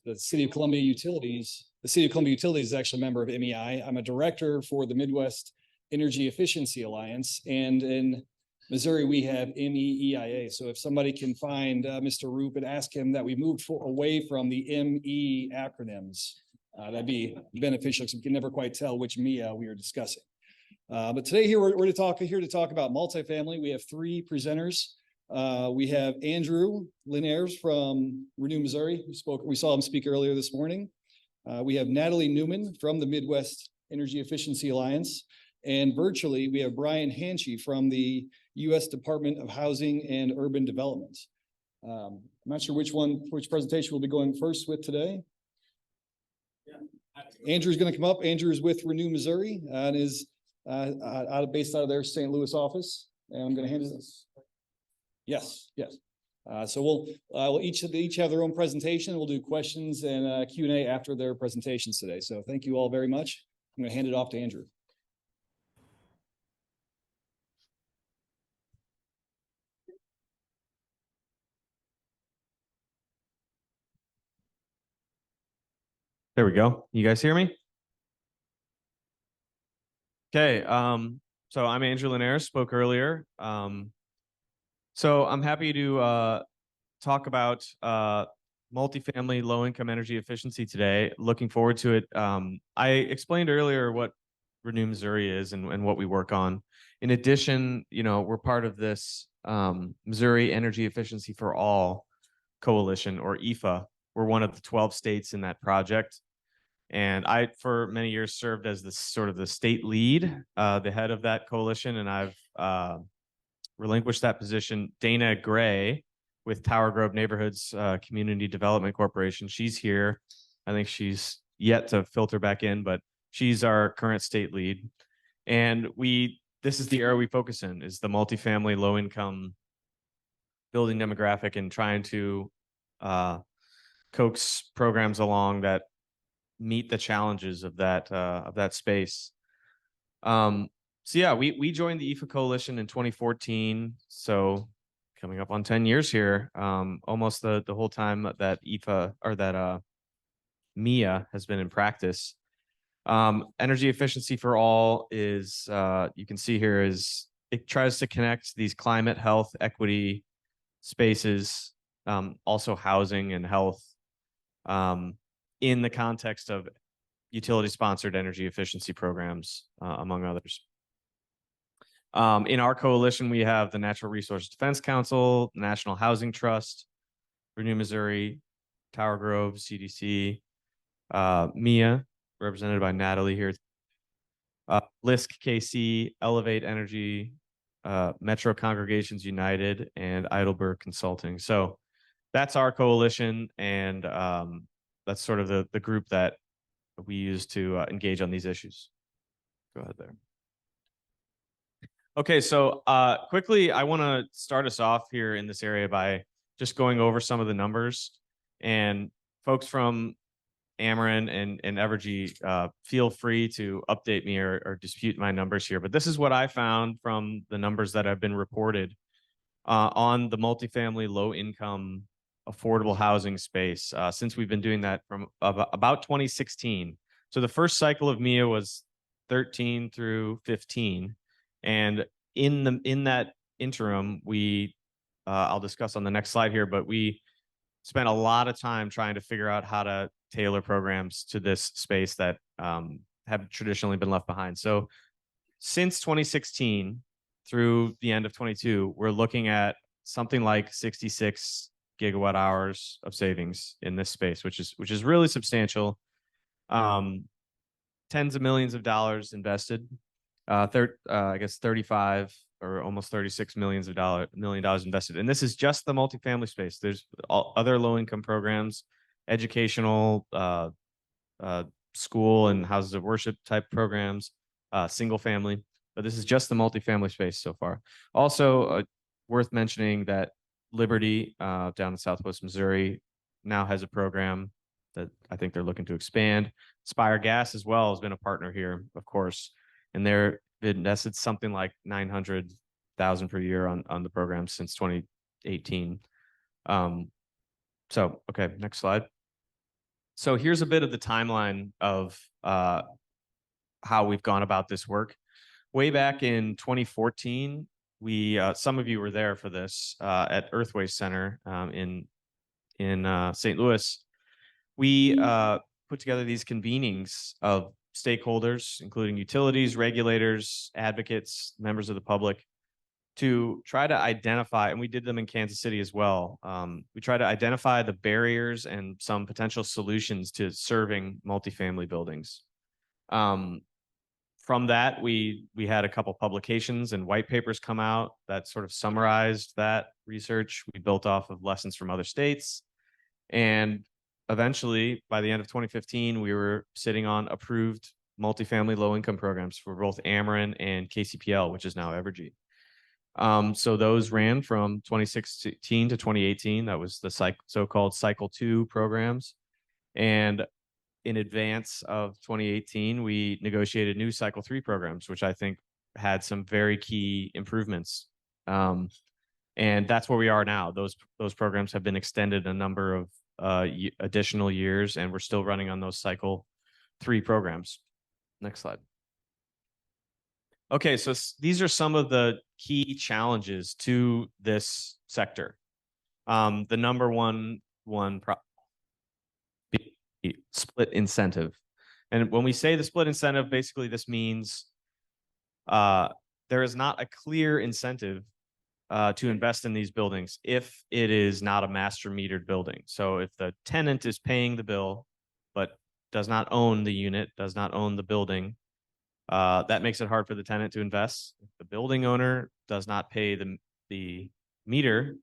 the City of Columbia Utilities. The City of Columbia Utilities is actually a member of MEI. I'm a director for the Midwest Energy Efficiency Alliance, and in Missouri we have MEEIA. So if somebody can find Mr. Roop and ask him that we moved away from the ME acronyms, that'd be beneficial because we can never quite tell which MEA we are discussing. But today here we're here to talk about multifamily. We have three presenters. We have Andrew Linhares from Renew Missouri, we saw him speak earlier this morning. We have Natalie Newman from the Midwest Energy Efficiency Alliance. And virtually, we have Brian Handshy from the U.S. Department of Housing and Urban Development. I'm not sure which presentation we'll be going first with today. Yeah. Andrew's going to come up. Andrew's with Renew Missouri and is based out of their St. Louis office. And I'm going to hand this. Yes. So we'll each have their own presentation. We'll do questions and Q&A after their presentations today. So thank you all very much. I'm going to hand it off to Andrew. There we go. You guys hear me? Okay. So I'm Andrew Linhares, spoke earlier. So I'm happy to talk about multifamily low-income energy efficiency today. Looking forward to it. I explained earlier what Renew Missouri is and what we work on. In addition, we're part of this Missouri Energy Efficiency for All Coalition, or EFA. We're one of the 12 states in that project. And I, for many years, served as the sort of the state lead, the head of that coalition, and I've relinquished that position. Dana Gray with Tower Grove Neighborhoods Community Development Corporation. She's here. I think she's yet to filter back in, but she's our current state lead. And this is the area we focus in, is the multifamily low-income building demographic, and trying to coax programs along that meet the challenges of that space. So yeah, we joined the EFA coalition in 2014. So coming up on 10 years here, almost the whole time that EFA or that MEA has been in practice. Energy Efficiency for All is, you can see here, is it tries to connect these climate, health, equity spaces, also housing and health, in the context of utility-sponsored energy efficiency programs, among others. In our coalition, we have the Natural Resource Defense Council, National Housing Trust, Renew Missouri, Tower Grove, CDC, MEA, represented by Natalie here, LISC KC, Elevate Energy, Metro Congregations United, and Heidelberg Consulting. So that's our coalition, and that's sort of the group that we use to engage on these issues. Go ahead there. Okay, so quickly, I want to start us off here in this area by just going over some of the numbers. And folks from Ameren and Evergy, feel free to update me or dispute my numbers here. But this is what I found from the numbers that have been reported on the multifamily low-income affordable housing space since we've been doing that from about 2016. So the first cycle of MEA was 13 through 15. And in that interim, I'll discuss on the next slide here, but we spent a lot of time trying to figure out how to tailor programs to this space that have traditionally been left behind. So since 2016 through the end of 22, we're looking at something like 66 gigawatt hours of savings in this space, which is really substantial. Tens of millions of dollars invested. I guess 35 or almost 36 million dollars invested. And this is just the multifamily space. There's other low-income programs, educational, school and houses of worship type programs, single family, but this is just the multifamily space so far. Also, worth mentioning that Liberty down in Southwest Missouri now has a program that I think they're looking to expand. Spire Gas as well has been a partner here, of course, and they're invested something like $900,000 per year on the program since 2018. So, okay, next slide. So here's a bit of the timeline of how we've gone about this work. Way back in 2014, we some of you were there for this at Earthwaste Center in St. Louis. We put together these convenings of stakeholders, including utilities, regulators, advocates, members of the public, to try to identify, and we did them in Kansas City as well. We try to identify the barriers and some potential solutions to serving multifamily buildings. From that, we had a couple publications and white papers come out that sort of summarized that research. We built off of lessons from other states. And eventually, by the end of 2015, we were sitting on approved multifamily low-income programs for both Ameren and KCPL, which is now Evergy. So those ran from 2016 to 2018. That was the so-called Cycle 2 programs. And in advance of 2018, we negotiated new Cycle 3 programs, which I think had some very key improvements. And that's where we are now. Those programs have been extended a number of additional years, and we're still running on those Cycle 3 programs. Next slide. Okay, so these are some of the key challenges to this sector. The number one split incentive. And when we say the split incentive, basically this means there is not a clear incentive to invest in these buildings if it is not a master metered building. So if the tenant is paying the bill, but does not own the unit, does not own the building, that makes it hard for the tenant to invest. If the building owner does not pay the meter,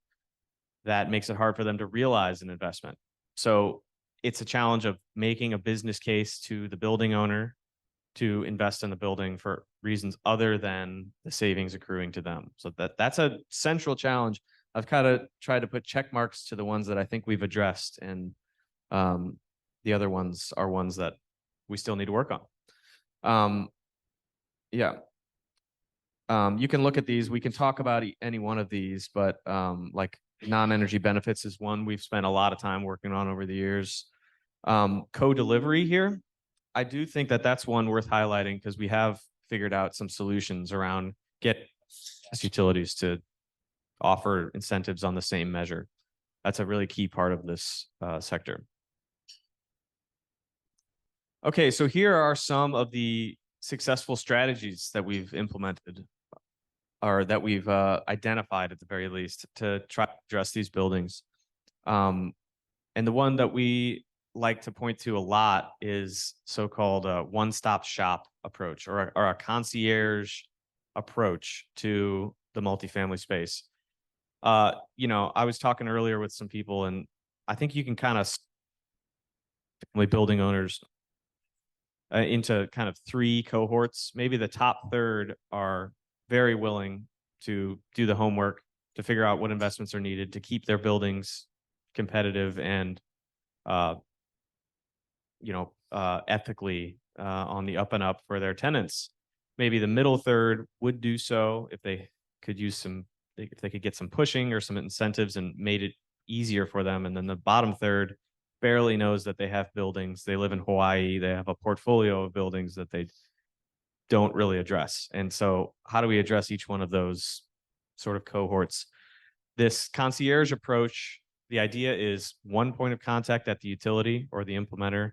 that makes it hard for them to realize an investment. So it's a challenge of making a business case to the building owner to invest in the building for reasons other than the savings accruing to them. So that's a central challenge. I've kind of tried to put check marks to the ones that I think we've addressed, and the other ones are ones that we still need to work on. You can look at these. We can talk about any one of these, but like non-energy benefits is one we've spent a lot of time working on over the years. Co-delivery here, I do think that that's one worth highlighting because we have figured out some solutions around get utilities to offer incentives on the same measure. That's a really key part of this sector. Okay, so here are some of the successful strategies that we've implemented, or that we've identified at the very least, to try to address these buildings. And the one that we like to point to a lot is so-called a one-stop shop approach, or a concierge approach to the multifamily space. You know, I was talking earlier with some people, and I think you can kind of family building owners into kind of three cohorts. Maybe the top third are very willing to do the homework to figure out what investments are needed to keep their buildings competitive and ethically on the up and up for their tenants. Maybe the middle third would do so if they could get some pushing or some incentives and made it easier for them. And then the bottom third barely knows that they have buildings. They live in Hawaii. They have a portfolio of buildings that they don't really address. And so how do we address each one of those sort of cohorts? This concierge approach, the idea is one point of contact at the utility or the implementer.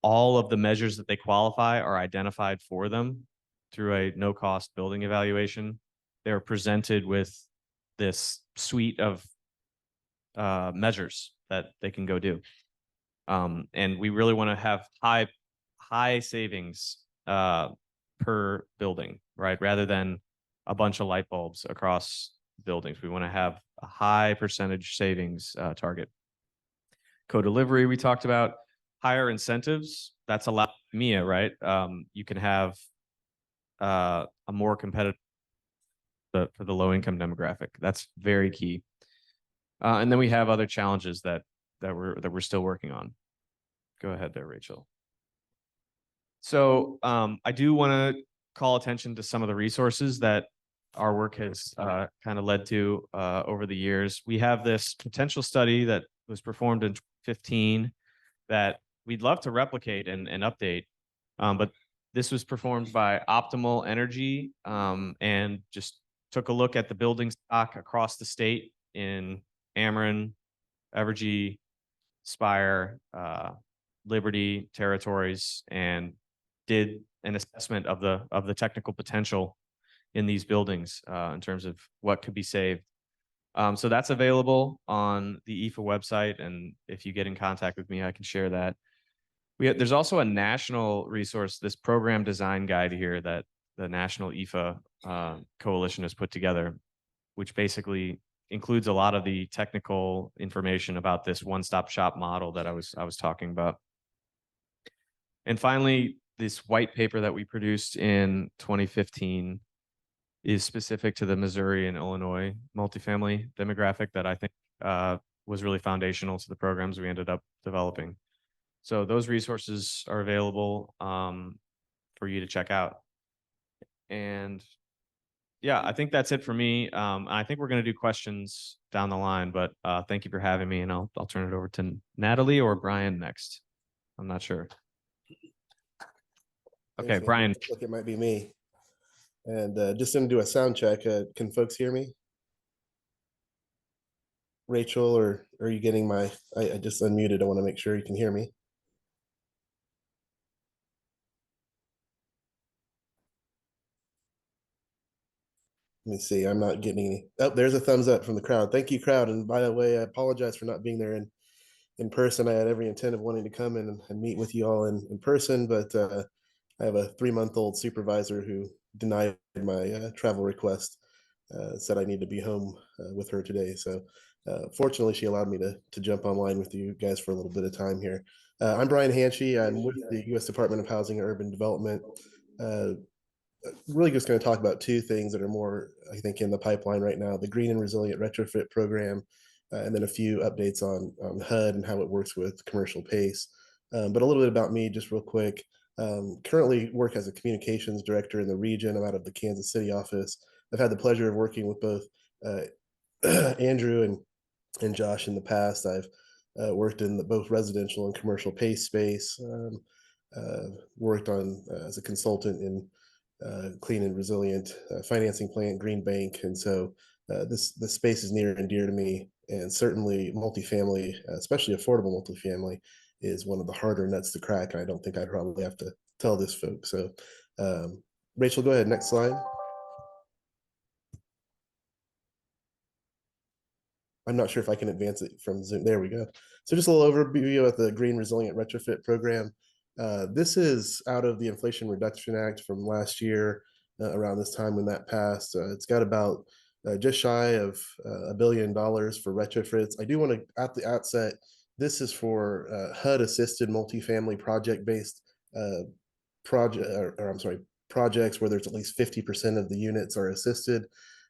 All of the measures that they qualify are identified for them through a no-cost building evaluation. They're presented with this suite of measures that they can go do. And we really want to have high savings per building, right? Rather than a bunch of light bulbs across buildings. We want to have a high percentage savings target. Co-delivery, we talked about. Higher incentives, that's a lot of MIA, right? You can have a more competitive for the low income demographic. That's very key. And then we have other challenges that we're still working on. Go ahead there, Rachel. So I do want to call attention to some of the resources that our work has kind of led to over the years. We have this potential study that was performed in 2015 that we'd love to replicate and update. But this was performed by Optimal Energy, and just took a look at the building stock across the state in Ameren, Evergy, Spire, Liberty territories, and did an assessment of the technical potential in these buildings, in terms of what could be saved. So that's available on the IFA website, and if you get in contact with me, I can share that. There's also a national resource, this program design guide here that the National IFA Coalition has put together, which basically includes a lot of the technical information about this one-stop shop model that I was talking about. And finally, this white paper that we produced in 2015 is specific to the Missouri and Illinois multifamily demographic that I think was really foundational to the programs we ended up developing. So those resources are available for you to check out. And yeah, I think that's it for me. I think we're going to do questions down the line, but thank you for having me, and I'll turn it over to Natalie or Brian next. I'm not sure. Okay, Brian. Looks like it might be me. And just going to do a sound check. Can folks hear me? Rachel, or are you getting my, I just unmuted. I want to make sure you can hear me. Let me see. I'm not getting any. Oh, there's a thumbs up from the crowd. Thank you, crowd. And by the way, I apologize for not being there in person. I had every intent of wanting to come in and meet with you all in person, but I have a 3-month-old supervisor who denied my travel request, said I need to be home with her today. So fortunately, she allowed me to jump online with you guys for a little bit of time here. I'm Brian Handshy. I'm with the U.S. Department of Housing and Urban Development. Really just going to talk about two things that are more, I think, in the pipeline right now: the Green and Resilient Retrofit Program, and then a few updates on HUD and how it works with commercial PACE. But a little bit about me, just real quick. Currently work as a communications director in the region. I'm out of the Kansas City office. I've had the pleasure of working with both Andrew and Josh in the past. I've worked in both residential and commercial PACE space. Worked on as a consultant in clean and resilient financing plant, Green Bank, and so this space is near and dear to me. And certainly, multifamily, especially affordable multifamily, is one of the harder nuts to crack. And I don't think I probably have to tell this, folks. So, Rachel, go ahead. Next slide. I'm not sure if I can advance it from Zoom. There we go. So just a little overview of the Green Resilient Retrofit Program. This is out of the Inflation Reduction Act from last year, around this time when that passed. It's got about just shy of $1 billion for retrofits. I do want to, at the outset, this is for HUD-assisted multifamily project-based projects where there's at least 50% of the units are assisted.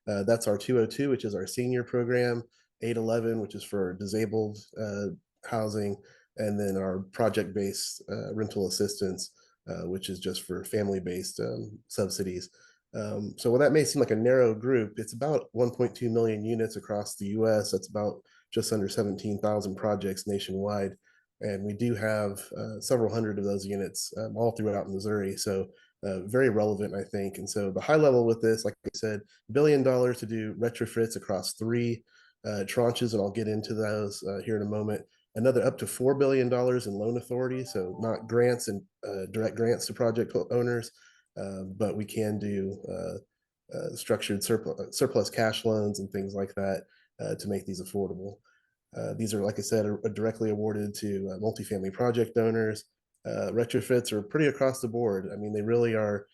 That's our 202, which is our senior program, 811, which is for disabled housing, and then our project-based rental assistance, which is just for family-based subsidies. So while that may seem like a narrow group, it's about 1.2 million units across the US. That's about just under 17,000 projects nationwide. And we do have several hundred of those units all throughout Missouri. So very relevant, I think. And so the high level with this, like I said, $1 billion to do retrofits across 3 tranches, and I'll get into those here in a moment. Another up to $4 billion in loan authority, so not grants and direct grants to project owners, but we can do structured surplus cash loans and things like that to make these affordable. These are, like I said, are directly awarded to multifamily project owners. Retrofits are pretty across the board. I mean, they really are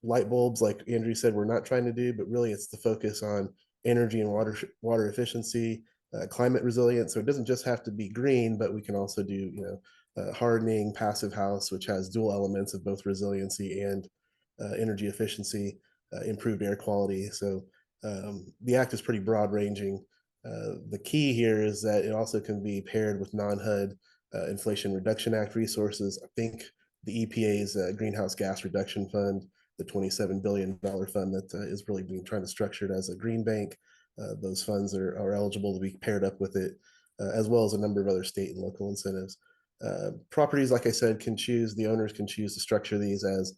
light bulbs, like Andrew said, we're not trying to do, but really it's the focus on energy and water efficiency, climate resilience. So it doesn't just have to be green, but we can also do, hardening, passive house, which has dual elements of both resiliency and energy efficiency, improved air quality. So the act is pretty broad ranging. The key here is that it also can be paired with non-HUD Inflation Reduction Act resources. I think the EPA's Greenhouse Gas Reduction Fund, the $27 billion fund that is really being trying to structure it as a green bank. Those funds are eligible to be paired up with it. as well as a number of other state and local incentives. Properties, like I said, the owners can choose to structure these as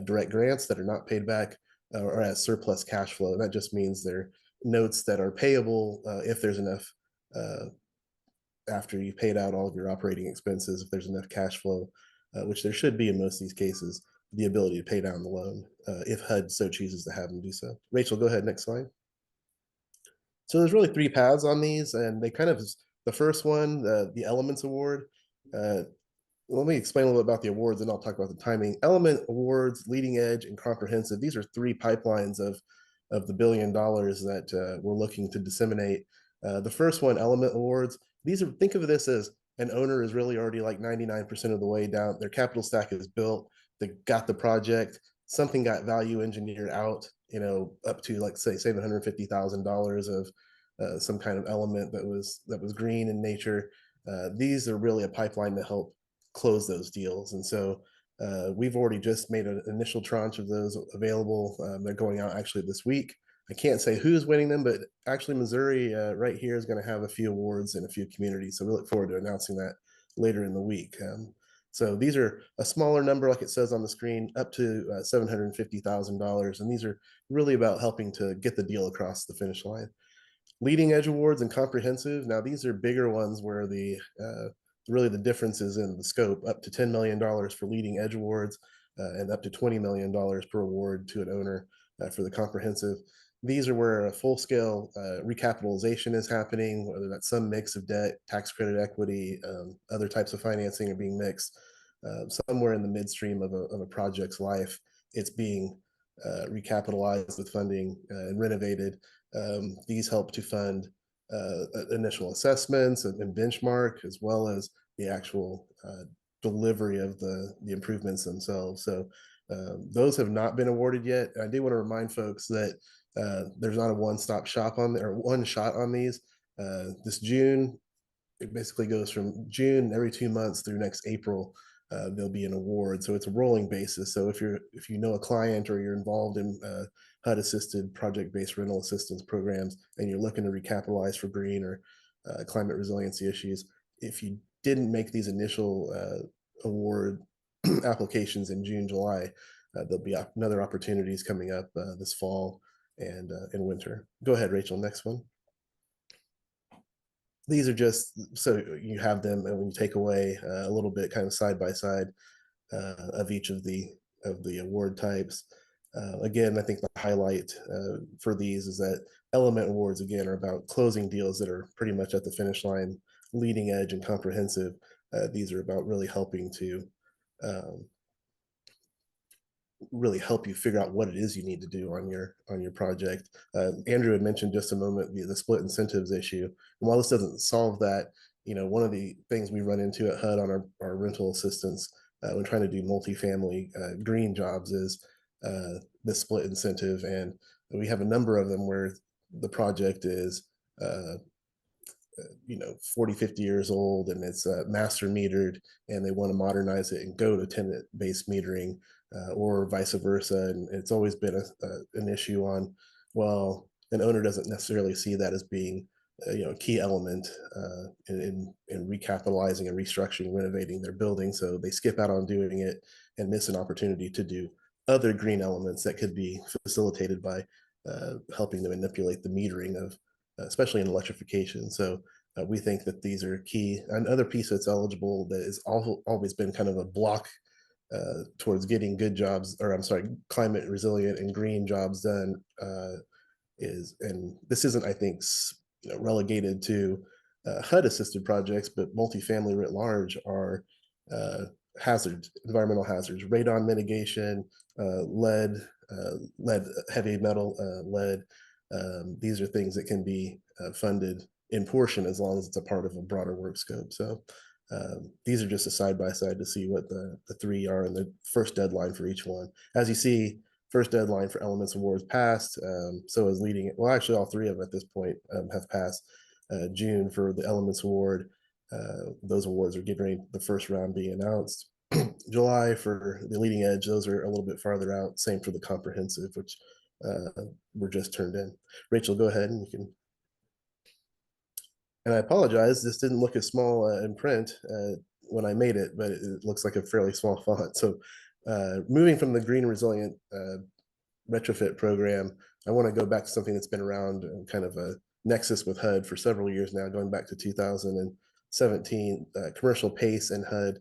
direct grants that are not paid back, or as surplus cash flow. And that just means they're notes that are payable if there's enough, after you've paid out all of your operating expenses, if there's enough cash flow, which there should be in most of these cases, the ability to pay down the loan if HUD so chooses to have them do so. Rachel, go ahead, next slide. So there's really three paths on these, and they kind of, the first one, the Elements Award. Let me explain a little bit about the awards, and I'll talk about the timing. Element Awards, Leading Edge, and Comprehensive. These are three pipelines of the $1 billion that we're looking to disseminate. The first one, Element Awards. Think of this as an owner is really already like 99% of the way down. Their capital stack is built. They got the project. Something got value engineered out, up to like say $750,000 of some kind of element that was green in nature. These are really a pipeline to help close those deals. And so we've already just made an initial tranche of those available. They're going out actually this week. I can't say who's winning them, but actually Missouri right here is going to have a few awards in a few communities. So we look forward to announcing that later in the week. So these are a smaller number, like it says on the screen, up to $750,000. And these are really about helping to get the deal across the finish line. Leading Edge Awards and Comprehensive. Now these are bigger ones where really the difference is in the scope, up to $10 million for Leading Edge Awards and up to $20 million per award to an owner for the Comprehensive. These are where a full-scale recapitalization is happening, whether that's some mix of debt, tax credit equity, other types of financing are being mixed. Somewhere in the midstream of a project's life, it's being recapitalized with funding and renovated. These help to fund initial assessments and benchmark, as well as the actual delivery of the improvements themselves. So those have not been awarded yet. I do want to remind folks that there's not a one-stop shop on there, or one shot on these. This June, it basically goes from June every 2 months through next April. There'll be an award, so it's a rolling basis. So if you know a client or you're involved in HUD-assisted project-based rental assistance programs, and you're looking to recapitalize for green or climate resiliency issues, if you didn't make these initial award applications in June, July, there'll be another opportunities coming up this fall and in winter. Go ahead, Rachel, next one. These are just so you have them, and when you take away a little bit kind of side by side of each of the award types. Again, I think the highlight for these is that Element Awards, again, are about closing deals that are pretty much at the finish line. Leading Edge and Comprehensive, these are about really helping to really help you figure out what it is you need to do on your project. Andrew had mentioned just a moment the split incentives issue. And while this doesn't solve that, one of the things we run into at HUD on our rental assistance when trying to do multifamily green jobs is the split incentive. And we have a number of them where the project is 40, 50 years old, and it's master metered, and they want to modernize it and go to tenant-based metering, or vice versa. And it's always been an issue on, well, an owner doesn't necessarily see that as being a key element in recapitalizing and restructuring, renovating their building. So they skip out on doing it and miss an opportunity to do other green elements that could be facilitated by helping to manipulate the metering of, especially in electrification. So we think that these are key. Another piece that's eligible that has always been kind of a block towards getting good jobs, or I'm sorry, climate resilient and green jobs done is, and this isn't, I think, relegated to HUD assisted projects, but multifamily writ large are hazards, environmental hazards, radon mitigation, lead, heavy metal, lead. These are things that can be funded in portion as long as it's a part of a broader work scope. So these are just a side by side to see what the three are and the first deadline for each one. As you see, first deadline for Elements Awards passed. So is Leading, well, actually all three of them at this point have passed. June for the Elements Award. Those awards are getting ready, the first round being announced. July for the Leading Edge, those are a little bit farther out. Same for the Comprehensive, which were just turned in. Rachel, go ahead and you can. And I apologize, this didn't look as small in print when I made it, but it looks like a fairly small font. So moving from the green resilient retrofit program, I want to go back to something that's been around and kind of a nexus with HUD for several years now, going back to 2017, commercial PACE and HUD.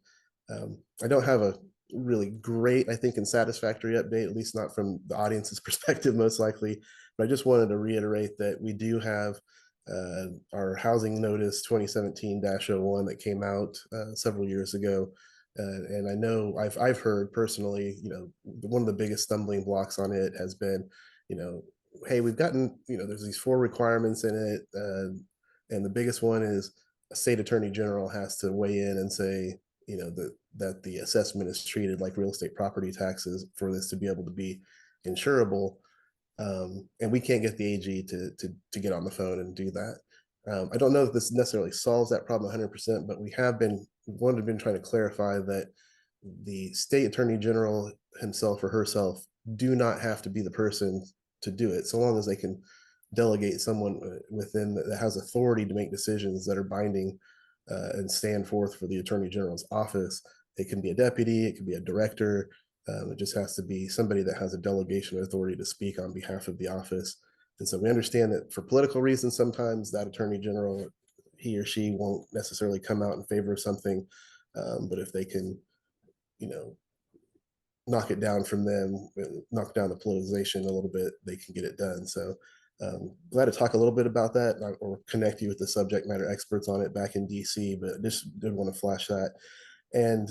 I don't have a really great, I think, and satisfactory update, at least not from the audience's perspective, most likely. But I just wanted to reiterate that we do have our housing notice 2017-01 that came out several years ago. And I know I've heard personally, one of the biggest stumbling blocks on it has been, hey, we've gotten, there's these 4 requirements in it, and the biggest one is a state attorney general has to weigh in and say, that the assessment is treated like real estate property taxes for this to be able to be insurable. And we can't get the AG to get on the phone and do that. I don't know if this necessarily solves that problem 100%, but we have been trying to clarify that the state attorney general himself or herself do not have to be the person to do it, so long as they can delegate someone within that has authority to make decisions that are binding and stand forth for the attorney general's office. It can be a deputy, it can be a director. It just has to be somebody that has a delegation of authority to speak on behalf of the office. And so we understand that for political reasons, sometimes that attorney general, he or she won't necessarily come out in favor of something. But if they can, knock it down from them, knock down the politicization a little bit, they can get it done. So glad to talk a little bit about that or connect you with the subject matter experts on it back in DC, but just did want to flash that. And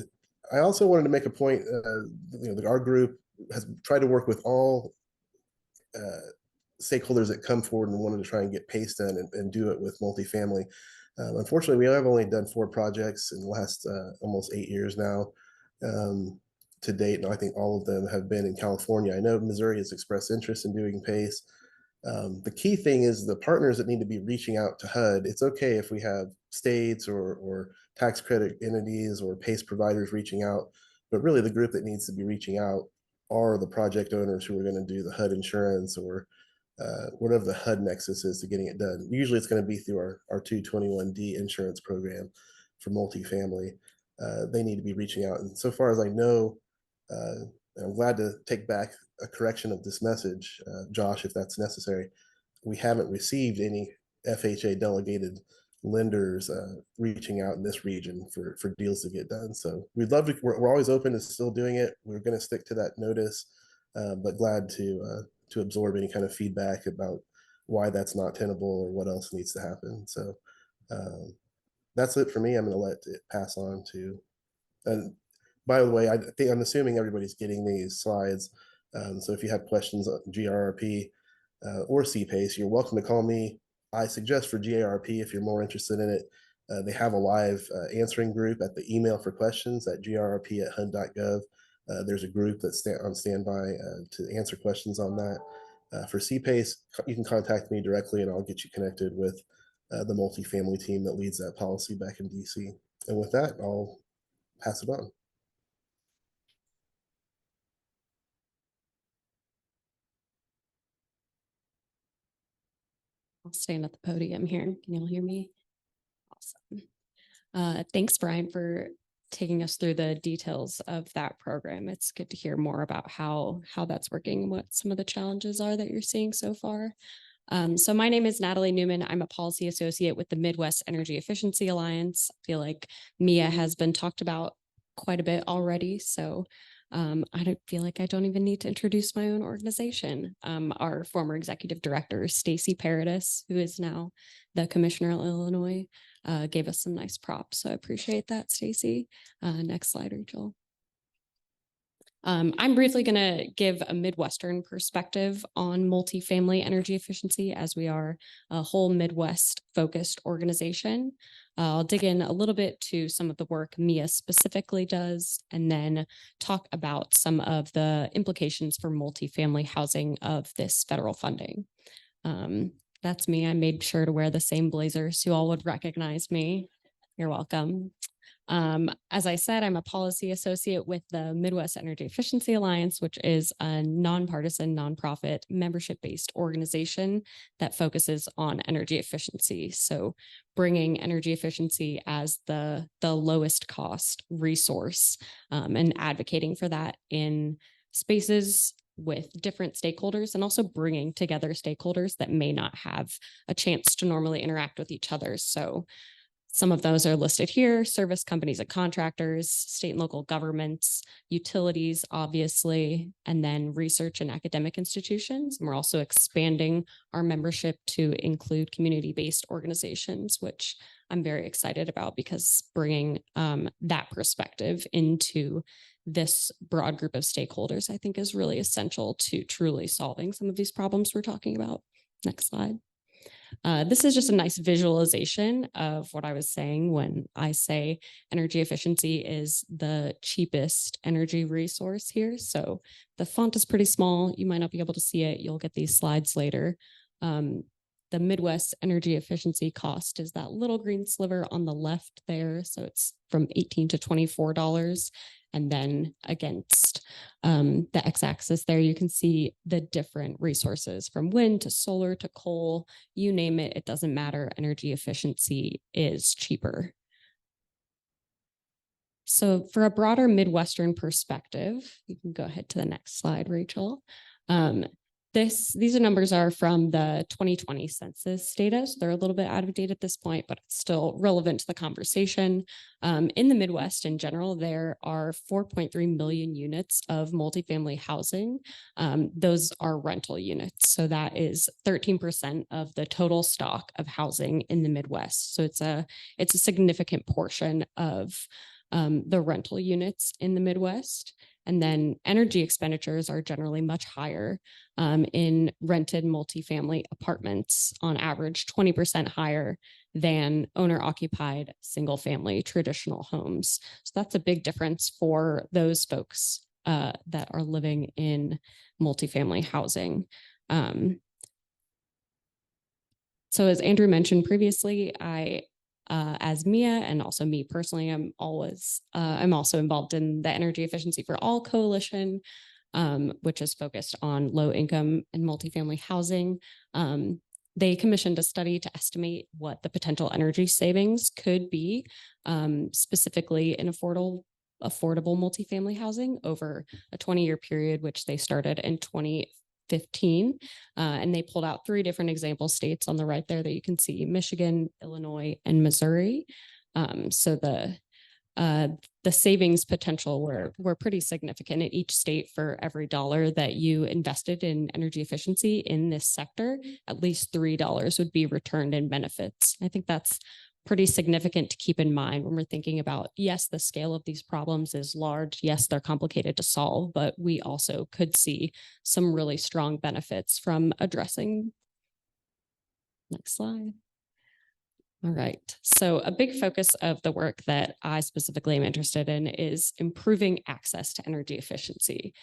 I also wanted to make a point, that our group has tried to work with all stakeholders that come forward and wanted to try and get PACE done and do it with multifamily. Unfortunately, we have only done 4 projects in the last almost 8 years now to date, and I think all of them have been in California. I know Missouri has expressed interest in doing PACE. The key thing is the partners that need to be reaching out to HUD. It's okay if we have states or tax credit entities or PACE providers reaching out, but really the group that needs to be reaching out are the project owners who are going to do the HUD insurance or whatever the HUD nexus is to getting it done. Usually it's going to be through our 221D insurance program for multifamily. They need to be reaching out. And so far as I know, I'm glad to take back a correction of this message, Josh, if that's necessary. We haven't received any FHA delegated lenders reaching out in this region for deals to get done. So we'd love to, we're always open to still doing it. We're going to stick to that notice, but glad to absorb any kind of feedback about why that's not tenable or what else needs to happen. So that's it for me. I'm going to let it pass on to, and by the way, I think I'm assuming everybody's getting these slides. So if you have questions on GRRP or CPACE, you're welcome to call me. I suggest for GRRP, if you're more interested in it, they have a live answering group at the email for questions at grrp@hud.gov. There's a group that's on standby to answer questions on that. For CPACE, you can contact me directly and I'll get you connected with the multifamily team that leads that policy back in DC. And with that, I'll pass it on. I'll stand at the podium here. Can you all hear me? Awesome. Thanks, Brian, for taking us through the details of that program. It's good to hear more about how that's working, what some of the challenges are that you're seeing so far. So my name is Natalie Newman. I'm a policy associate with the Midwest Energy Efficiency Alliance. I feel like MIA has been talked about quite a bit already. So I don't feel like I don't even need to introduce my own organization. Our former executive director, Stacy Paradis, who is now the commissioner of Illinois, gave us some nice props. So I appreciate that, Stacy. Next slide, Rachel. I'm briefly going to give a Midwestern perspective on multifamily energy efficiency, as we are a whole Midwest focused organization. I'll dig in a little bit to some of the work MIA specifically does, and then talk about some of the implications for multifamily housing of this federal funding. That's me. I made sure to wear the same blazers so you all would recognize me. You're welcome. As I said, I'm a policy associate with the Midwest Energy Efficiency Alliance, which is a nonpartisan, nonprofit, membership-based organization that focuses on energy efficiency. So bringing energy efficiency as the lowest cost resource, and advocating for that in spaces with different stakeholders, and also bringing together stakeholders that may not have a chance to normally interact with each other. So some of those are listed here: service companies and contractors, state and local governments, utilities, obviously, and then research and academic institutions. And we're also expanding our membership to include community-based organizations, which I'm very excited about, because bringing that perspective into this broad group of stakeholders, I think, is really essential to truly solving some of these problems we're talking about. Next slide. This is just a nice visualization of what I was saying when I say energy efficiency is the cheapest energy resource here. So the font is pretty small. You might not be able to see it. You'll get these slides later. The Midwest energy efficiency cost is that little green sliver on the left there. So it's from $18 to $24. And then against the x-axis there, you can see the different resources, from wind to solar to coal, you name it, it doesn't matter. Energy efficiency is cheaper. So for a broader Midwestern perspective, you can go ahead to the next slide, Rachel. These numbers are from the 2020 census data, so they're a little bit out of date at this point, but it's still relevant to the conversation. In the Midwest in general, there are 4.3 million units of multifamily housing. Those are rental units, so that is 13% of the total stock of housing in the Midwest. So it's a significant portion of the rental units in the Midwest. And then energy expenditures are generally much higher in rented multifamily apartments, on average 20% higher than owner-occupied single-family traditional homes. So that's a big difference for those folks that are living in multifamily housing. So as Andrew mentioned previously, as Mia, and also me personally, I'm also involved in the Energy Efficiency for All Coalition, which is focused on low income and multifamily housing. They commissioned a study to estimate what the potential energy savings could be, specifically in affordable multifamily housing over a 20-year period, which they started in 2015. And they pulled out 3 different example states on the right there that you can see: Michigan, Illinois, and Missouri. So the savings potential were pretty significant in each state. For every $1 that you invested in energy efficiency in this sector, at least $3 would be returned in benefits. I think that's pretty significant to keep in mind when we're thinking about, yes, the scale of these problems is large. Yes, they're complicated to solve, but we also could see some really strong benefits from addressing. Next slide. All right. So a big focus of the work that I specifically am interested in is improving access to energy efficiency.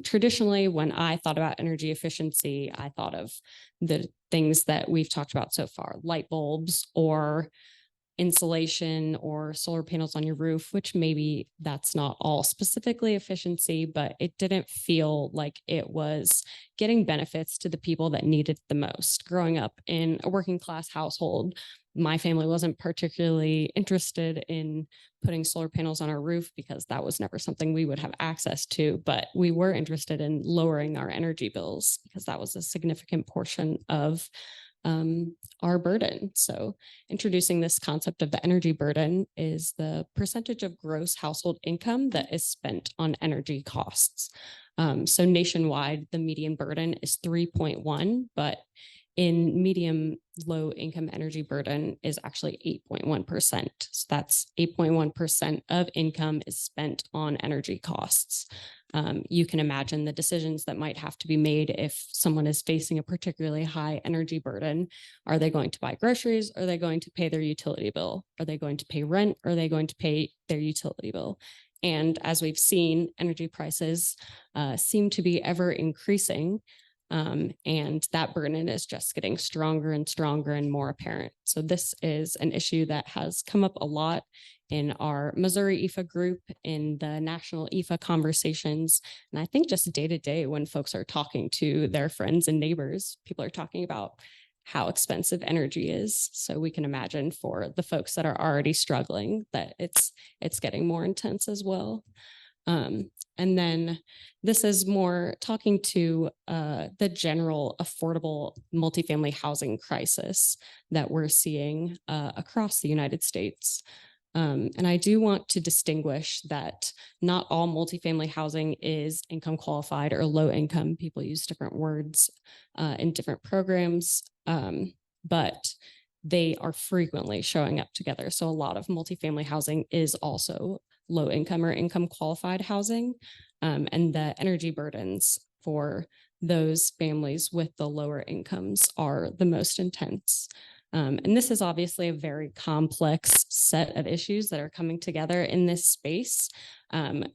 Traditionally, when I thought about energy efficiency, I thought of the things that we've talked about so far: light bulbs or insulation or solar panels on your roof, which maybe that's not all specifically efficiency, but it didn't feel like it was getting benefits to the people that needed the most. Growing up in a working class household, my family wasn't particularly interested in putting solar panels on our roof because that was never something we would have access to, but we were interested in lowering our energy bills because that was a significant portion of our burden. So introducing this concept of the energy burden is the percentage of gross household income that is spent on energy costs. So nationwide, the median burden is 3.1, but in medium low income, energy burden is actually 8.1%. So that's 8.1% of income is spent on energy costs. You can imagine the decisions that might have to be made if someone is facing a particularly high energy burden. Are they going to buy groceries? Are they going to pay their utility bill? Are they going to pay rent? Are they going to pay their utility bill? And as we've seen, energy prices seem to be ever increasing. And that burden is just getting stronger and stronger and more apparent. So this is an issue that has come up a lot in our Missouri IFA group, in the national IFA conversations. And I think just day to day when folks are talking to their friends and neighbors, people are talking about how expensive energy is. So we can imagine for the folks that are already struggling that it's getting more intense as well. And then this is more talking to the general affordable multifamily housing crisis that we're seeing across the United States. And I do want to distinguish that not all multifamily housing is income qualified or low income. People use different words in different programs, but they are frequently showing up together. So a lot of multifamily housing is also low income or income qualified housing, and the energy burdens for those families with the lower incomes are the most intense. And this is obviously a very complex set of issues that are coming together in this space.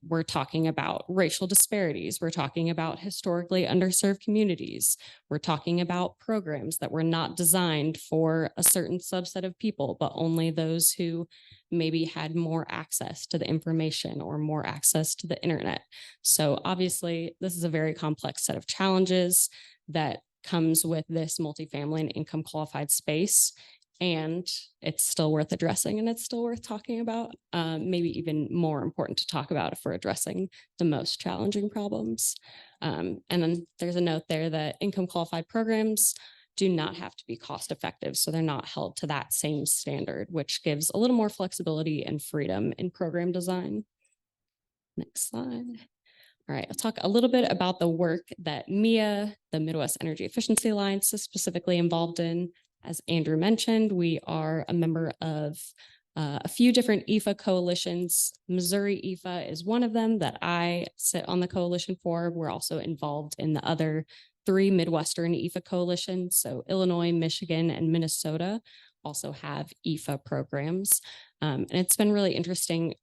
We're talking about racial disparities. We're talking about historically underserved communities. We're talking about programs that were not designed for a certain subset of people, but only those who maybe had more access to the information or more access to the internet. So obviously, this is a very complex set of challenges that comes with this multifamily and income qualified space. And it's still worth addressing, and it's still worth talking about, maybe even more important to talk about if we're addressing the most challenging problems. And then there's a note there that income qualified programs do not have to be cost effective. So they're not held to that same standard, which gives a little more flexibility and freedom in program design. Next slide. All right, I'll talk a little bit about the work that MEA, the Midwest Energy Efficiency Alliance, is specifically involved in. As Andrew mentioned, we are a member of a few different IFA coalitions. Missouri IFA is one of them that I sit on the coalition for. We're also involved in the other 3 Midwestern IFA coalitions. So Illinois, Michigan, and Minnesota also have IFA programs. And it's been really interesting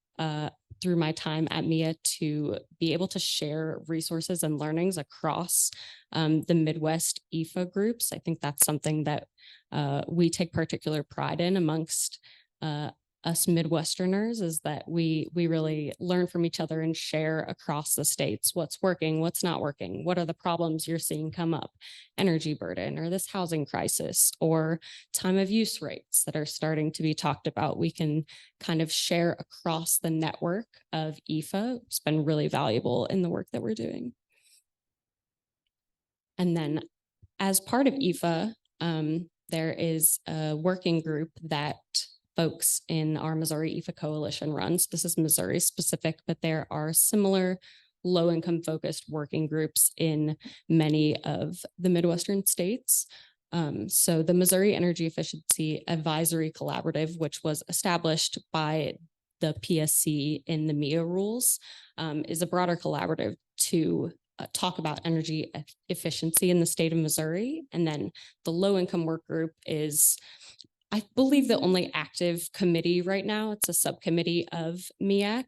through my time at MEA to be able to share resources and learnings across the Midwest IFA groups. I think that's something that we take particular pride in amongst us Midwesterners, is that we really learn from each other and share across the states what's working, what's not working, what are the problems you're seeing come up, energy burden or this housing crisis or time of use rates that are starting to be talked about. We can kind of share across the network of IFA. It's been really valuable in the work that we're doing. And then as part of IFA, there is a working group that folks in our Missouri IFA coalition runs. This is Missouri specific, but there are similar low-income focused working groups in many of the Midwestern states. So the Missouri Energy Efficiency Advisory Collaborative, which was established by the PSC in the MEA rules, is a broader collaborative to talk about energy efficiency in the state of Missouri. And then the low-income work group is, I believe, the only active committee right now. It's a subcommittee of MEAC.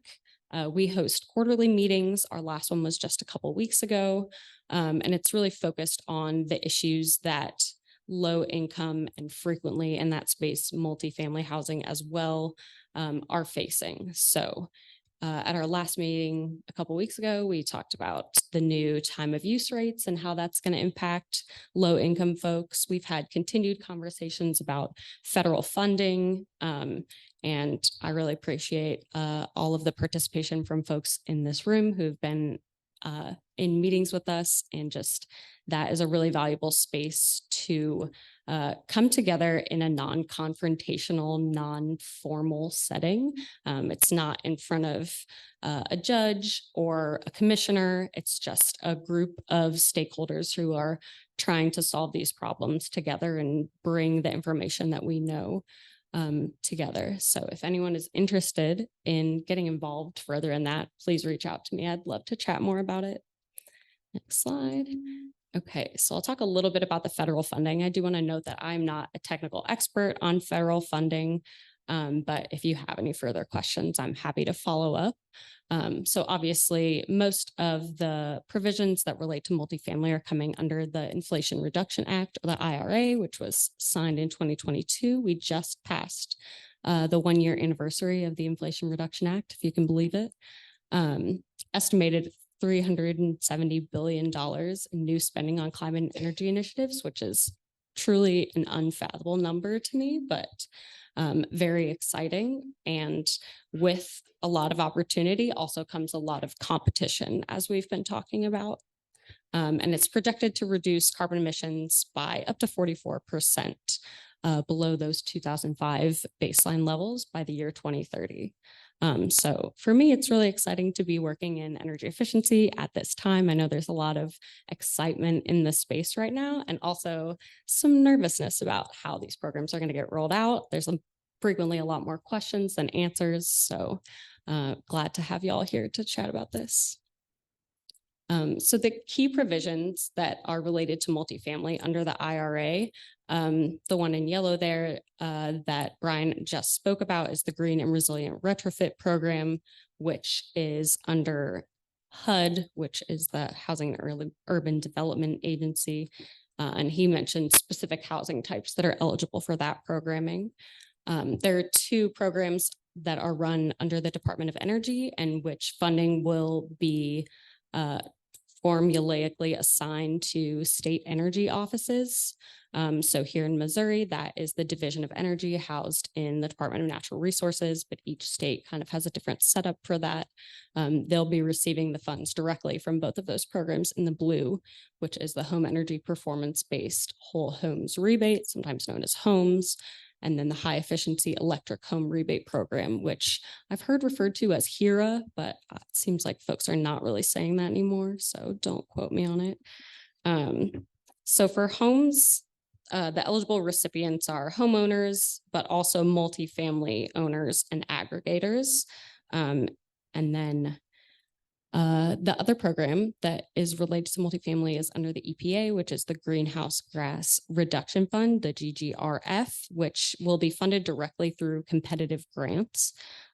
We host quarterly meetings. Our last one was just a couple weeks ago. And it's really focused on the issues that low income and frequently in that space, multifamily housing as well, are facing. So at our last meeting a couple weeks ago, we talked about the new time of use rates and how that's going to impact low income folks. We've had continued conversations about federal funding, and I really appreciate all of the participation from folks in this room who've been in meetings with us, and just that is a really valuable space to come together in a non-confrontational, non-formal setting. It's not in front of a judge or a commissioner. It's just a group of stakeholders who are trying to solve these problems together and bring the information that we know together. So if anyone is interested in getting involved further in that, please reach out to me. I'd love to chat more about it. Next slide. Okay, so I'll talk a little bit about the federal funding. I do want to note that I'm not a technical expert on federal funding, but if you have any further questions, I'm happy to follow up. So obviously, most of the provisions that relate to multifamily are coming under the Inflation Reduction Act, or the IRA, which was signed in 2022. We just passed the 1-year anniversary of the Inflation Reduction Act, if you can believe it. Estimated $370 billion in new spending on climate and energy initiatives, which is truly an unfathomable number to me, but very exciting. And with a lot of opportunity also comes a lot of competition, as we've been talking about. And it's projected to reduce carbon emissions by up to 44% below those 2005 baseline levels by the year 2030. So for me, it's really exciting to be working in energy efficiency at this time. I know there's a lot of excitement in the space right now, and also some nervousness about how these programs are going to get rolled out. There's frequently a lot more questions than answers. So glad to have you all here to chat about this. So the key provisions that are related to multifamily under the IRA, the one in yellow there that Brian just spoke about is the Green and Resilient Retrofit Program, which is under HUD, which is the Housing and Urban Development Agency. And he mentioned specific housing types that are eligible for that programming. There are 2 programs that are run under the Department of Energy, and which funding will be formulaically assigned to state energy offices. So here in Missouri, that is the Division of Energy housed in the Department of Natural Resources, but each state kind of has a different setup for that. They'll be receiving the funds directly from both of those programs in the blue, which is the Home Energy Performance-Based Whole Homes Rebate, sometimes known as HOMES, and then the High Efficiency Electric Home Rebate Program, which I've heard referred to as HERA, but it seems like folks are not really saying that anymore, so don't quote me on it. So for homes, the eligible recipients are homeowners, but also multifamily owners and aggregators. And then the other program that is related to multifamily is under the EPA, which is the Greenhouse Gas Reduction Fund, the GGRF, which will be funded directly through competitive grants.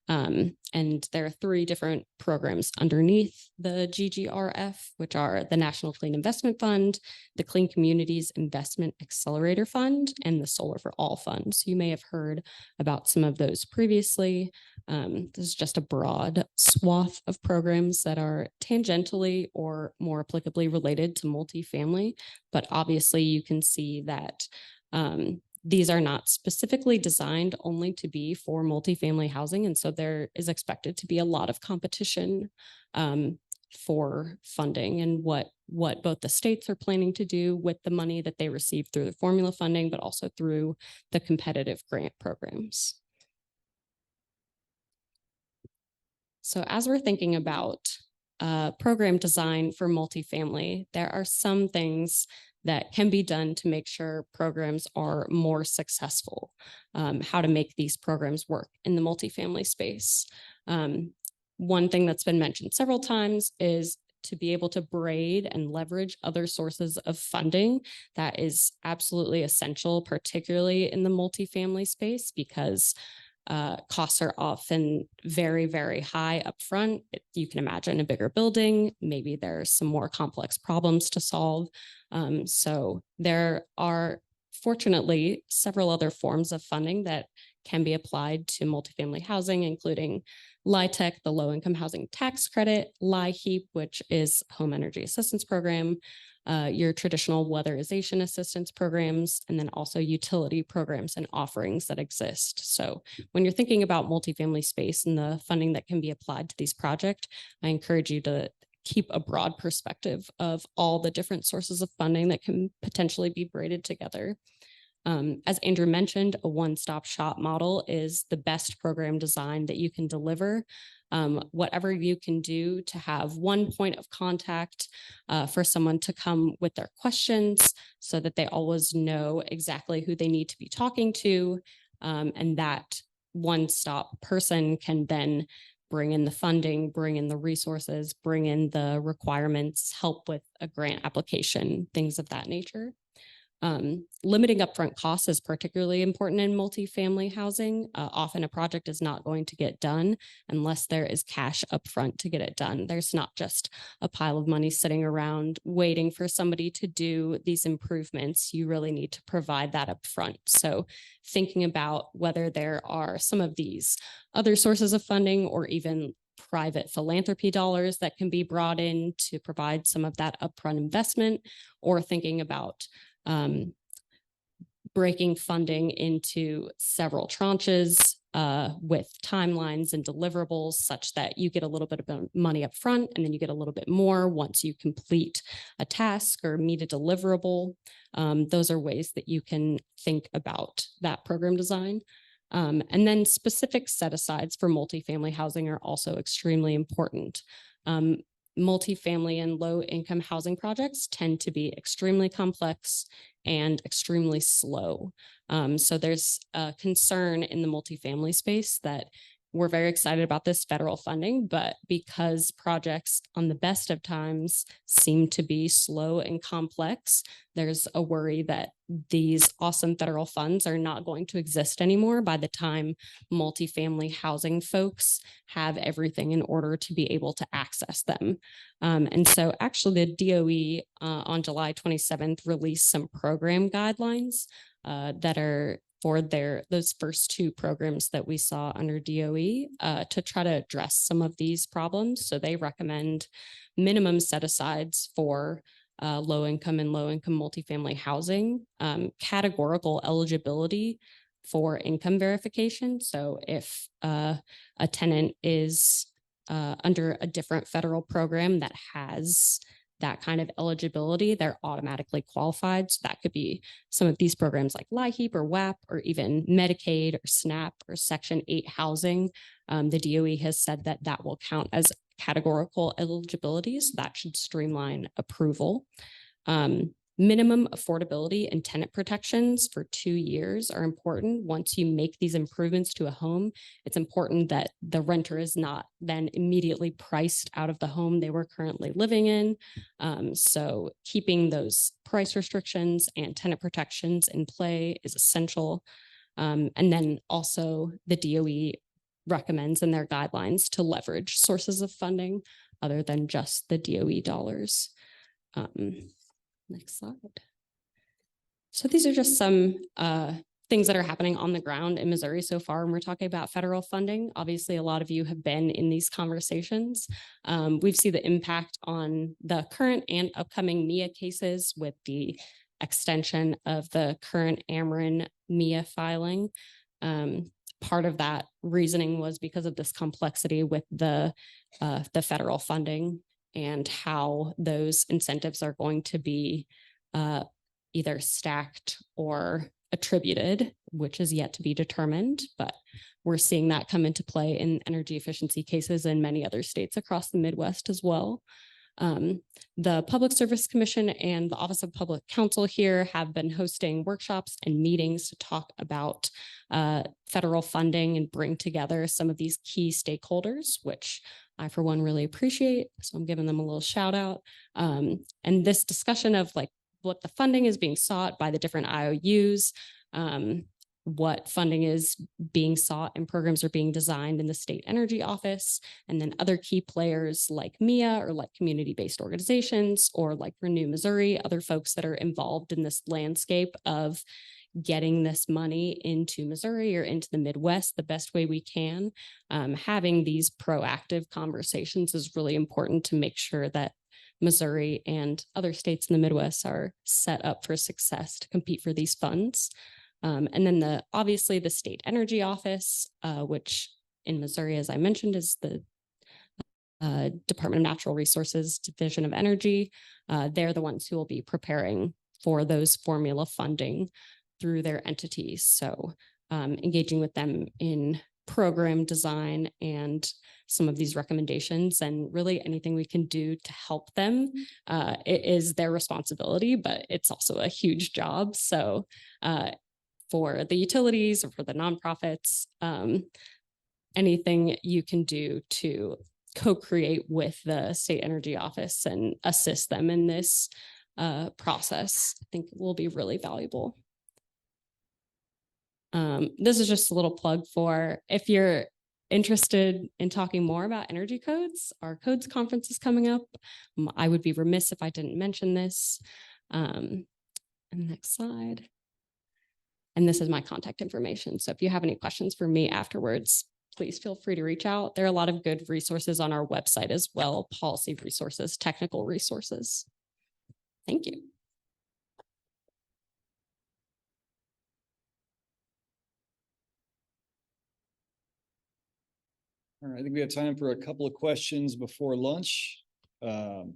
And there are 3 different programs underneath the GGRF, which are the National Clean Investment Fund, the Clean Communities Investment Accelerator Fund, and the Solar for All Fund. So you may have heard about some of those previously. This is just a broad swath of programs that are tangentially or more applicably related to multifamily, but obviously you can see that these are not specifically designed only to be for multifamily housing. And so there is expected to be a lot of competition for funding and what both the states are planning to do with the money that they receive through the formula funding, but also through the competitive grant programs. So as we're thinking about program design for multifamily, there are some things that can be done to make sure programs are more successful, how to make these programs work in the multifamily space. One thing that's been mentioned several times is to be able to braid and leverage other sources of funding. That is absolutely essential, particularly in the multifamily space, because costs are often very, very high upfront. You can imagine a bigger building, maybe there's some more complex problems to solve. So there are fortunately several other forms of funding that can be applied to multifamily housing, including LIHTC, the Low Income Housing Tax Credit, LIHEAP, which is Home Energy Assistance Program, your traditional weatherization assistance programs, and then also utility programs and offerings that exist. So when you're thinking about multifamily space and the funding that can be applied to these projects, I encourage you to keep a broad perspective of all the different sources of funding that can potentially be braided together. As Andrew mentioned, a one-stop shop model is the best program design that you can deliver. Whatever you can do to have one point of contact for someone to come with their questions so that they always know exactly who they need to be talking to. And that one-stop person can then bring in the funding, bring in the resources, bring in the requirements, help with a grant application, things of that nature. Limiting upfront costs is particularly important in multifamily housing. Often a project is not going to get done unless there is cash upfront to get it done. There's not just a pile of money sitting around waiting for somebody to do these improvements. You really need to provide that upfront. So thinking about whether there are some of these other sources of funding or even private philanthropy dollars that can be brought in to provide some of that upfront investment, or thinking about breaking funding into several tranches with timelines and deliverables such that you get a little bit of money up front and then you get a little bit more once you complete a task or meet a deliverable. Those are ways that you can think about that program design. And then specific set-asides for multifamily housing are also extremely important. Multifamily and low-income housing projects tend to be extremely complex and extremely slow. So there's a concern in the multifamily space that we're very excited about this federal funding, but because projects on the best of times seem to be slow and complex, there's a worry that these awesome federal funds are not going to exist anymore by the time multifamily housing folks have everything in order to be able to access them. And so actually the DOE on July 27th released some program guidelines that are for those first two programs that we saw under DOE to try to address some of these problems. So they recommend minimum set-asides for low-income and low-income multifamily housing, categorical eligibility for income verification. So if a tenant is under a different federal program that has that kind of eligibility, they're automatically qualified. So that could be some of these programs like LIHEAP or WAP, or even Medicaid or SNAP or Section 8 housing. The DOE has said that that will count as categorical eligibility, so that should streamline approval. Minimum affordability and tenant protections for 2 years are important. Once you make these improvements to a home, it's important that the renter is not then immediately priced out of the home they were currently living in. So keeping those price restrictions and tenant protections in play is essential. And then also the DOE recommends in their guidelines to leverage sources of funding other than just the DOE dollars. Next slide. So these are just some things that are happening on the ground in Missouri so far. And we're talking about federal funding. Obviously, a lot of you have been in these conversations. We've seen the impact on the current and upcoming MIA cases with the extension of the current Ameren MIA filing. Part of that reasoning was because of this complexity with the federal funding and how those incentives are going to be either stacked or attributed, which is yet to be determined. But we're seeing that come into play in energy efficiency cases in many other states across the Midwest as well. The Public Service Commission and the Office of Public Counsel here have been hosting workshops and meetings to talk about federal funding and bring together some of these key stakeholders, which I, for one, really appreciate. So I'm giving them a little shout out. And this discussion of like what the funding is being sought by the different IOUs, what funding is being sought and programs are being designed in the state energy office, and then other key players like MIA or like community-based organizations or like Renew Missouri, other folks that are involved in this landscape of getting this money into Missouri or into the Midwest the best way we can. Having these proactive conversations is really important to make sure that Missouri and other states in the Midwest are set up for success to compete for these funds. And then obviously the state energy office, which in Missouri, as I mentioned, is the Department of Natural Resources Division of Energy. They're the ones who will be preparing for those formula funding through their entities. So engaging with them in program design and some of these recommendations, and really anything we can do to help them. It is their responsibility, but it's also a huge job. So for the utilities or for the nonprofits, anything you can do to co-create with the state energy office and assist them in this process, I think will be really valuable. This is just a little plug for if you're interested in talking more about energy codes, our codes conference is coming up. I would be remiss if I didn't mention this. And next slide. And this is my contact information. So if you have any questions for me afterwards, please feel free to reach out. There are a lot of good resources on our website as well, policy resources, technical resources. Thank you. All right, I think we have time for a couple of questions before lunch. Everybody's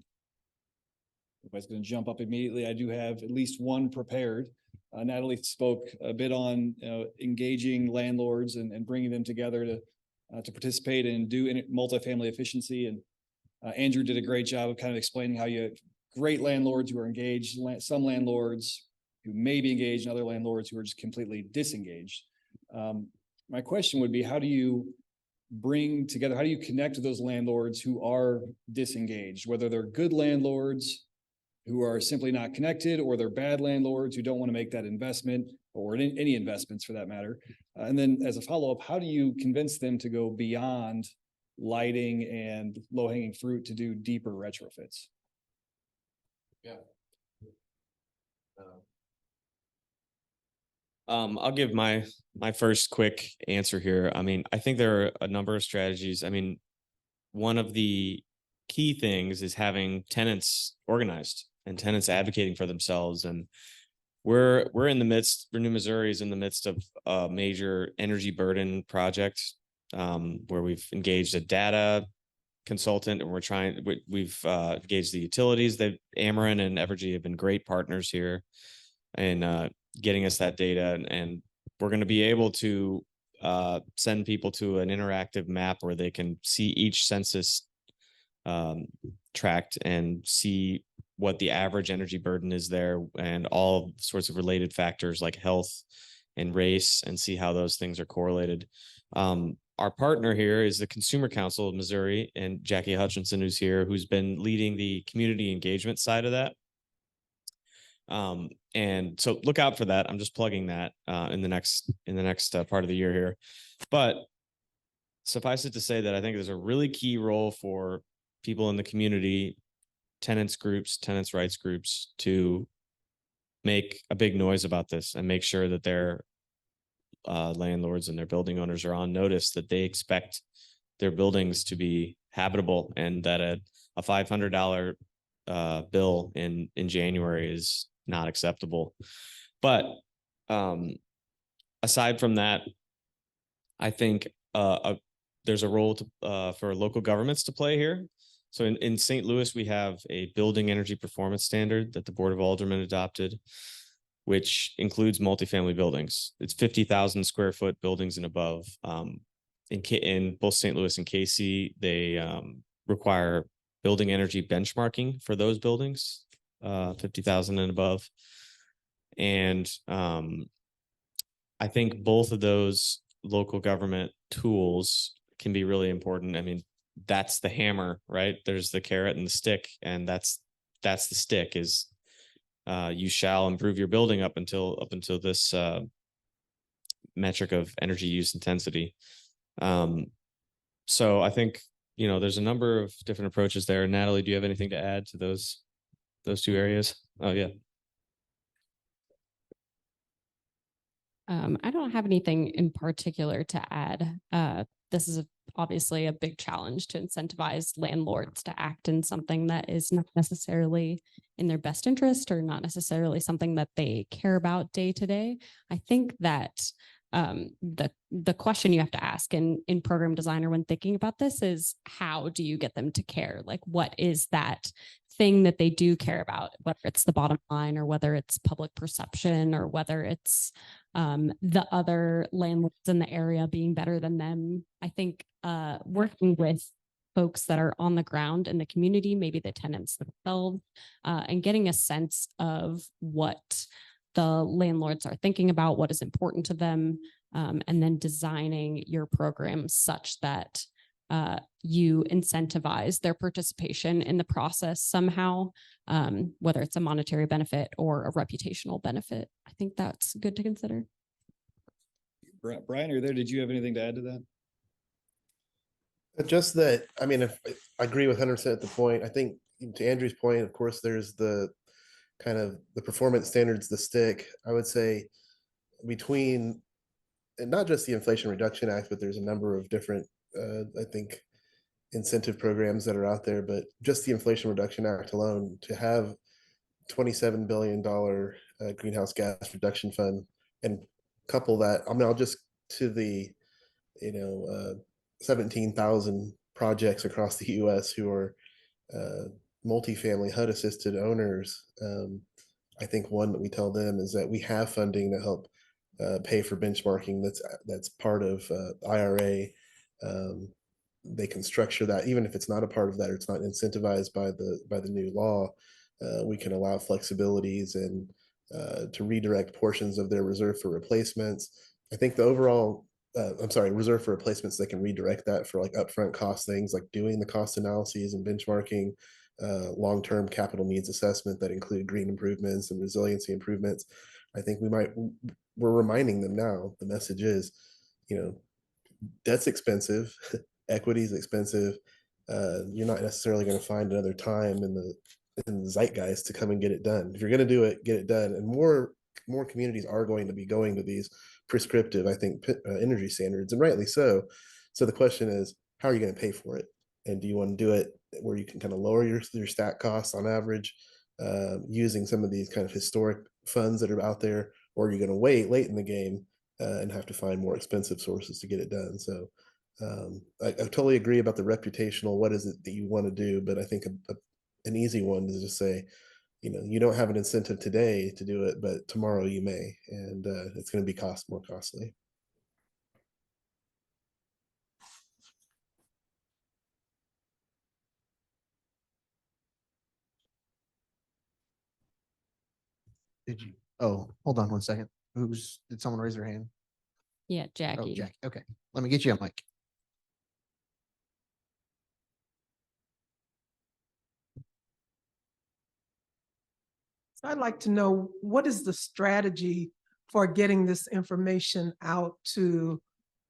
going to jump up immediately. I do have at least one prepared. Natalie spoke a bit on engaging landlords and bringing them together to participate and do multifamily efficiency. And Andrew did a great job of kind of explaining how you have great landlords who are engaged, some landlords who may be engaged, and other landlords who are just completely disengaged. My question would be, how do you bring together, how do you connect to those landlords who are disengaged, whether they're good landlords who are simply not connected, or they're bad landlords who don't want to make that investment, or any investments for that matter. And then as a follow-up, how do you convince them to go beyond lighting and low-hanging fruit to do deeper retrofits? Yeah. I'll give my first quick answer here. I mean, I think there are a number of strategies. I mean, one of the key things is having tenants organized and tenants advocating for themselves. And we're in the midst, Renew Missouri is in the midst of a major energy burden project where we've engaged a data consultant, and we've engaged the utilities. Ameren and Evergy have been great partners here and getting us that data, and we're going to be able to send people to an interactive map where they can see each census tract and see what the average energy burden is there, and all sorts of related factors like health and race, and see how those things are correlated. Our partner here is the Consumer Council of Missouri, and Jackie Hutchinson, who's here, who's been leading the community engagement side of that. And so look out for that. I'm just plugging that in the next part of the year here. But suffice it to say that I think there's a really key role for people in the community, tenants groups, tenants rights groups, to make a big noise about this and make sure that their landlords and their building owners are on notice that they expect their buildings to be habitable, and that a $500 bill in January is not acceptable. But aside from that, I think there's a role for local governments to play here. So in St. Louis, we have a building energy performance standard that the Board of Aldermen adopted, which includes multifamily buildings. It's 50,000 square foot buildings and above. In both St. Louis and KC, they require building energy benchmarking for those buildings, 50,000 and above. And I think both of those local government tools can be really important. I mean, that's the hammer, right? There's the carrot and the stick, and that's the stick is you shall improve your building up until this metric of energy use intensity. So I think, there's a number of different approaches there. Natalie, do you have anything to add to those two areas? Oh, yeah. I don't have anything in particular to add. This is obviously a big challenge to incentivize landlords to act in something that is not necessarily in their best interest, or not necessarily something that they care about day to day. I think that the question you have to ask in program designer when thinking about this is, how do you get them to care? Like, what is that thing that they do care about, whether it's the bottom line, or whether it's public perception, or whether it's the other landlords in the area being better than them. I think working with folks that are on the ground in the community, maybe the tenants themselves, and getting a sense of what the landlords are thinking about, what is important to them, and then designing your program such that you incentivize their participation in the process somehow, whether it's a monetary benefit or a reputational benefit. I think that's good to consider. Brian, are you there? Did you have anything to add to that? Just that, I mean, if I agree with 100% at the point. I think to Andrew's point, of course, there's the kind of the performance standards, the stick. I would say between, and not just the Inflation Reduction Act, but there's a number of different, I think, incentive programs that are out there. But just the Inflation Reduction Act alone, to have $27 billion greenhouse gas reduction fund, and couple that, I mean, I'll just to the, 17,000 projects across the US who are multifamily HUD assisted owners. I think one that we tell them is that we have funding to help pay for benchmarking. That's part of IRA. They can structure that, even if it's not a part of that or it's not incentivized by the new law. We can allow flexibilities and to redirect portions of their reserve for replacements. I think the overall, reserve for replacements, they can redirect that for like upfront cost things like doing the cost analyses and benchmarking, long-term capital needs assessment that include green improvements and resiliency improvements. I think we're reminding them now, the message is, debt's expensive, equity is expensive. You're not necessarily going to find another time in the zeitgeist to come and get it done. If you're going to do it, get it done. And more communities are going to be going to these prescriptive, I think, energy standards, and rightly so. So the question is, how are you going to pay for it? And do you want to do it where you can kind of lower your stack costs on average, using some of these kind of historic funds that are out there, or are you going to wait late in the game and have to find more expensive sources to get it done? So I totally agree about the reputational, what is it that you want to do? But I think an easy one is just say, you don't have an incentive today to do it, but tomorrow you may, and it's going to be more costly. Did you? Oh, hold on 1 second. Did someone raise their hand? Yeah, Oh, Jackie. Jack. Okay. Let me get you a mic. I'd like to know, what is the strategy for getting this information out to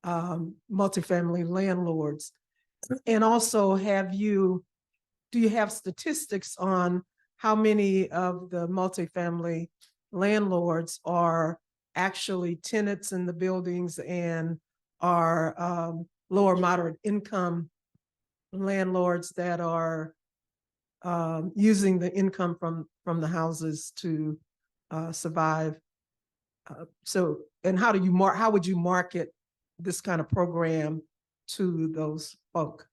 multifamily landlords? And also, do you have statistics on how many of the multifamily landlords are actually tenants in the buildings and are lower moderate income landlords that are using the income from the houses to survive? And how would you market this kind of program to those folk?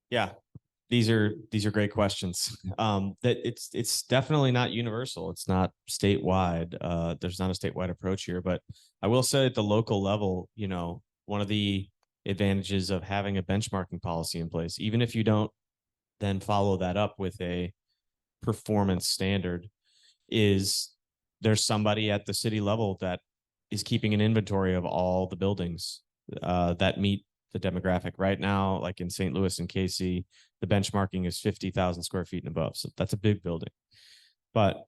Yeah, these are great questions. That it's definitely not universal. It's not statewide. There's not a statewide approach here, but I will say at the local level, one of the advantages of having a benchmarking policy in place, even if you don't then follow that up with a performance standard, is there's somebody at the city level that is keeping an inventory of all the buildings that meet the demographic. Right now, like in St. Louis and KC, the benchmarking is 50,000 square feet and above. So that's a big building. But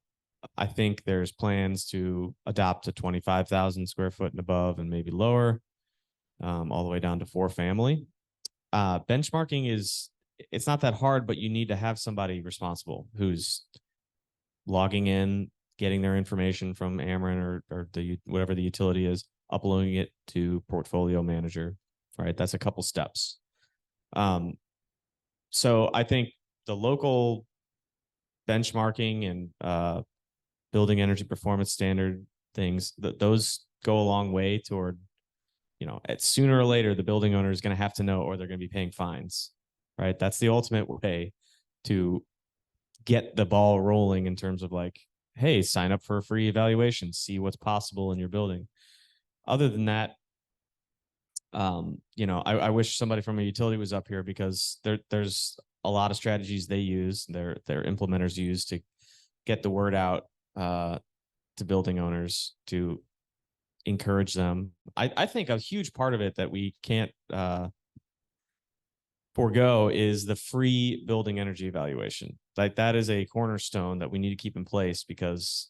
I think there's plans to adopt to 25,000 square foot and above and maybe lower, all the way down to 4 family. Benchmarking it's not that hard, but you need to have somebody responsible who's logging in, getting their information from Ameren or whatever the utility is, uploading it to Portfolio Manager. Right, that's a couple steps. So I think the local benchmarking and building energy performance standard things, those go a long way toward, at sooner or later, the building owner is going to have to know, or they're going to be paying fines. Right, that's the ultimate way to get the ball rolling in terms of like, hey, sign up for a free evaluation, see what's possible in your building. Other than that, I wish somebody from a utility was up here, because there's a lot of strategies they use, their implementers use to get the word out to building owners to encourage them. I think a huge part of it that we can't forego is the free building energy evaluation. Like that is a cornerstone that we need to keep in place, because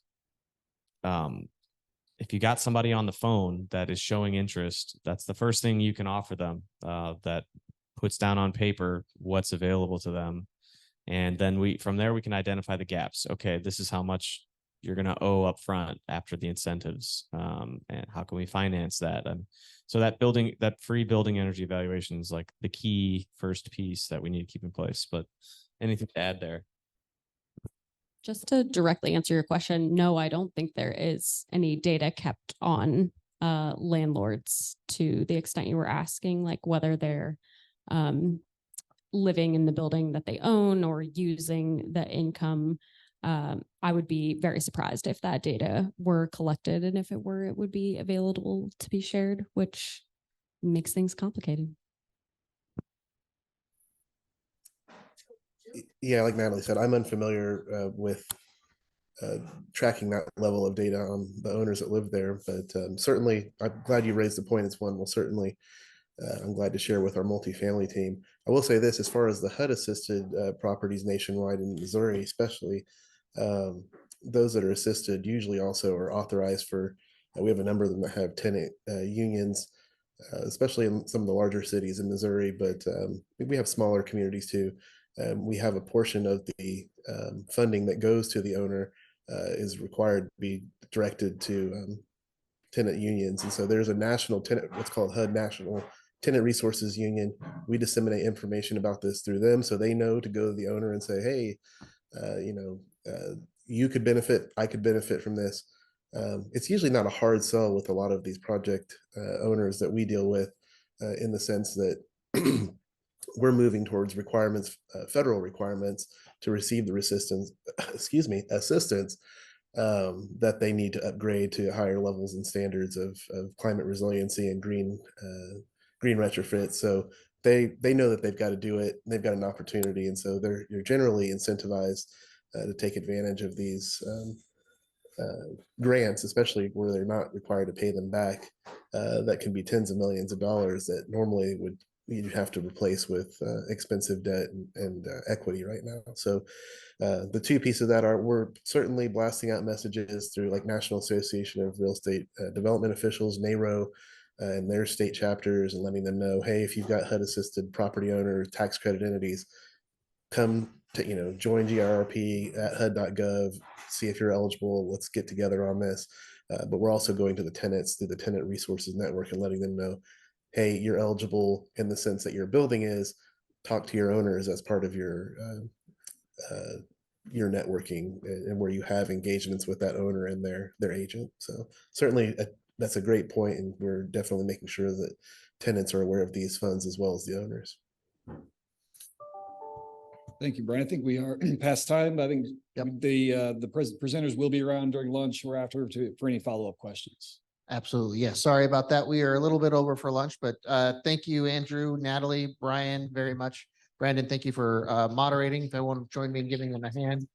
if you got somebody on the phone that is showing interest, that's the first thing you can offer them, that puts down on paper what's available to them. And then from there, we can identify the gaps. Okay, this is how much you're going to owe up front after the incentives. And how can we finance that? And so that free building energy evaluation is like the key first piece that we need to keep in place. But anything to add there? Just to directly answer your question, no, I don't think there is any data kept on landlords to the extent you were asking, like whether they're living in the building that they own or using the income. I would be very surprised if that data were collected, and if it were, it would be available to be shared, which makes things complicated. Yeah, like Natalie said, I'm unfamiliar with tracking that level of data on the owners that live there, but certainly I'm glad you raised the point. It's one we'll certainly I'm glad to share with our multifamily team. I will say this, as far as the HUD assisted properties nationwide in Missouri, especially, those that are assisted usually also are authorized for, we have a number of them that have tenant unions, especially in some of the larger cities in Missouri, but we have smaller communities too. We have a portion of the funding that goes to the owner is required to be directed to tenant unions. And so there's a national tenant, what's called HUD National Tenant Resources Union. We disseminate information about this through them, so they know to go to the owner and say, hey, you could benefit, I could benefit from this. It's usually not a hard sell with a lot of these project owners that we deal with, in the sense that we're moving towards requirements, federal requirements to receive the assistance, that they need to upgrade to higher levels and standards of climate resiliency and green retrofit. So they know that they've got to do it. They've got an opportunity, and so you're generally incentivized to take advantage of these grants, especially where they're not required to pay them back. That can be tens of millions of dollars that normally you'd have to replace with expensive debt and equity right now. So the two pieces of that are, we're certainly blasting out messages through like National Association of Real Estate Development Officials, NARO, and their state chapters, and letting them know, hey, if you've got HUD assisted property owner tax credit entities, come to, join GRRP at HUD.gov, see if you're eligible. Let's get together on this. But we're also going to the tenants through the Tenant Resources Network and letting them know, hey, you're eligible in the sense that your building is. Talk to your owners as part of your networking, and where you have engagements with that owner and their agent. So certainly that's a great point, and we're definitely making sure that tenants are aware of these funds as well as the owners. Thank you, Brian. I think we are past time. I think the presenters will be around during lunch or after for any follow-up questions. Absolutely. Yeah. Sorry about that. We are a little bit over for lunch, but thank you, Andrew, Natalie, Brian, very much. Brandon, thank you for moderating. If everyone join me in giving them a hand.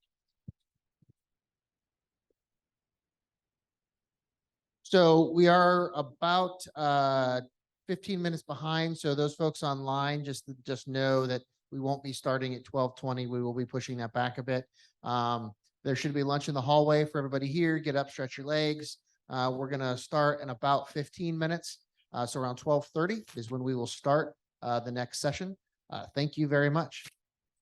So we are about 15 minutes behind. So those folks online, just know that we won't be starting at 12:20. We will be pushing that back a bit. There should be lunch in the hallway for everybody here. Get up, stretch your legs. We're going to start in about 15 minutes. So around 12:30 is when we will start the next session. Thank you very much.